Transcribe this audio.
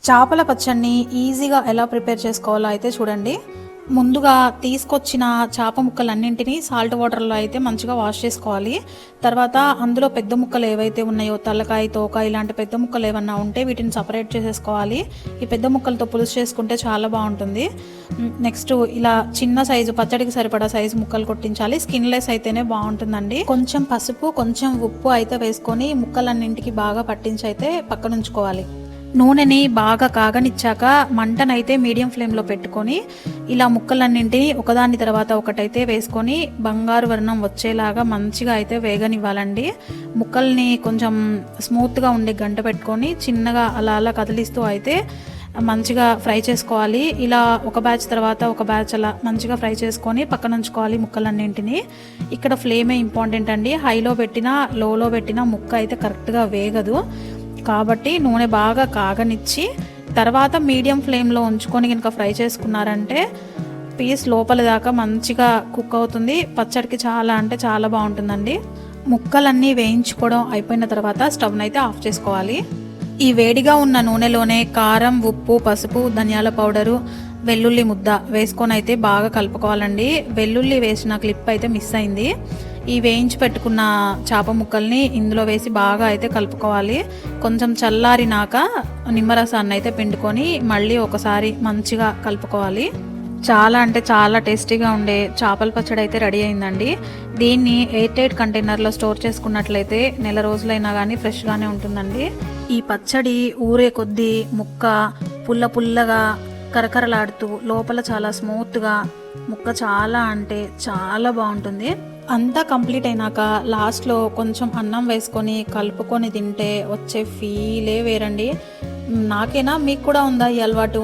చేపల పచ్చడిని ఈజీగా ఎలా ప్రిపేర్ చేసుకోవాలో అయితే చూడండి. ముందుగా తీసుకొచ్చిన చేప ముక్కలన్నింటినీ సాల్ట్ వాటర్లో అయితే మంచిగా వాష్ చేసుకోవాలి. తర్వాత అందులో పెద్ద ముక్కలు ఏవైతే ఉన్నాయో తలకాయ, తోక ఇలాంటి పెద్ద ముక్కలు ఏమన్నా ఉంటే వీటిని సపరేట్ చేసేసుకోవాలి. ఈ పెద్ద ముక్కలతో పులుసు చేసుకుంటే చాలా బాగుంటుంది. నెక్స్ట్ ఇలా చిన్న సైజు పచ్చడికి సరిపడా సైజు ముక్కలు కొట్టించాలి. స్కిన్లెస్ అయితేనే బాగుంటుందండి. కొంచెం పసుపు, కొంచెం ఉప్పు అయితే వేసుకొని ముక్కలన్నింటికి బాగా పట్టించి అయితే పక్కన ఉంచుకోవాలి. నూనెని బాగా కాగనిచ్చాక మంటనైతే మీడియం ఫ్లేమ్లో పెట్టుకొని ఇలా ముక్కలన్నింటినీ ఒకదాని తర్వాత ఒకటైతే వేసుకొని బంగారు వర్ణం వచ్చేలాగా మంచిగా అయితే వేగనివ్వాలండి. ముక్కల్ని కొంచెం స్మూత్గా ఉండే గంట పెట్టుకొని చిన్నగా అలా అలా కదిలిస్తూ అయితే మంచిగా ఫ్రై చేసుకోవాలి. ఇలా ఒక బ్యాచ్ తర్వాత ఒక బ్యాచ్ అలా మంచిగా ఫ్రై చేసుకొని పక్కన ఉంచుకోవాలి ముక్కలన్నింటినీ. ఇక్కడ ఫ్లేమే ఇంపార్టెంట్ అండి. హైలో పెట్టినా లోలో పెట్టినా ముక్క అయితే కరెక్ట్గా వేగదు. కాబట్టి నూనె బాగా కాగనిచ్చి తర్వాత మీడియం ఫ్లేమ్లో ఉంచుకొని కనుక ఫ్రై చేసుకున్నారంటే పీస్ లోపల దాకా మంచిగా కుక్ అవుతుంది. పచ్చడికి చాలా అంటే చాలా బాగుంటుందండి. ముక్కలన్నీ వేయించుకోవడం అయిపోయిన తర్వాత స్టవ్ని అయితే ఆఫ్ చేసుకోవాలి. ఈ వేడిగా ఉన్న నూనెలోనే కారం, ఉప్పు, పసుపు, ధనియాల పౌడరు, వెల్లుల్లి ముద్ద వేసుకొని అయితే బాగా కలుపుకోవాలండి. వెల్లుల్లి వేసిన క్లిప్ అయితే మిస్ అయింది. ఈ వేయించి పెట్టుకున్న చేప ముక్కల్ని ఇందులో వేసి బాగా అయితే కలుపుకోవాలి. కొంచెం చల్లారినాక నిమ్మరసాన్ని అయితే పిండుకొని మళ్ళీ ఒకసారి మంచిగా కలుపుకోవాలి. చాలా అంటే చాలా టేస్టీగా ఉండే చేపల పచ్చడి అయితే రెడీ అయిందండి. దీన్ని ఎయిర్ టైట్ కంటైనర్లో స్టోర్ చేసుకున్నట్లయితే నెల రోజులైనా కానీ ఫ్రెష్గానే ఉంటుందండి. ఈ పచ్చడి ఊరే కొద్దీ ముక్క పుల్ల పుల్లగా కరకరలాడుతూ లోపల చాలా స్మూత్గా ముక్క చాలా అంటే చాలా బాగుంటుంది. అంతా కంప్లీట్ అయినాక లాస్ట్లో కొంచెం అన్నం వేసుకొని కలుపుకొని తింటే వచ్చే ఫీలే వేరండి. నాకేనా, మీకు కూడా ఉందా ఈ అలవాటు?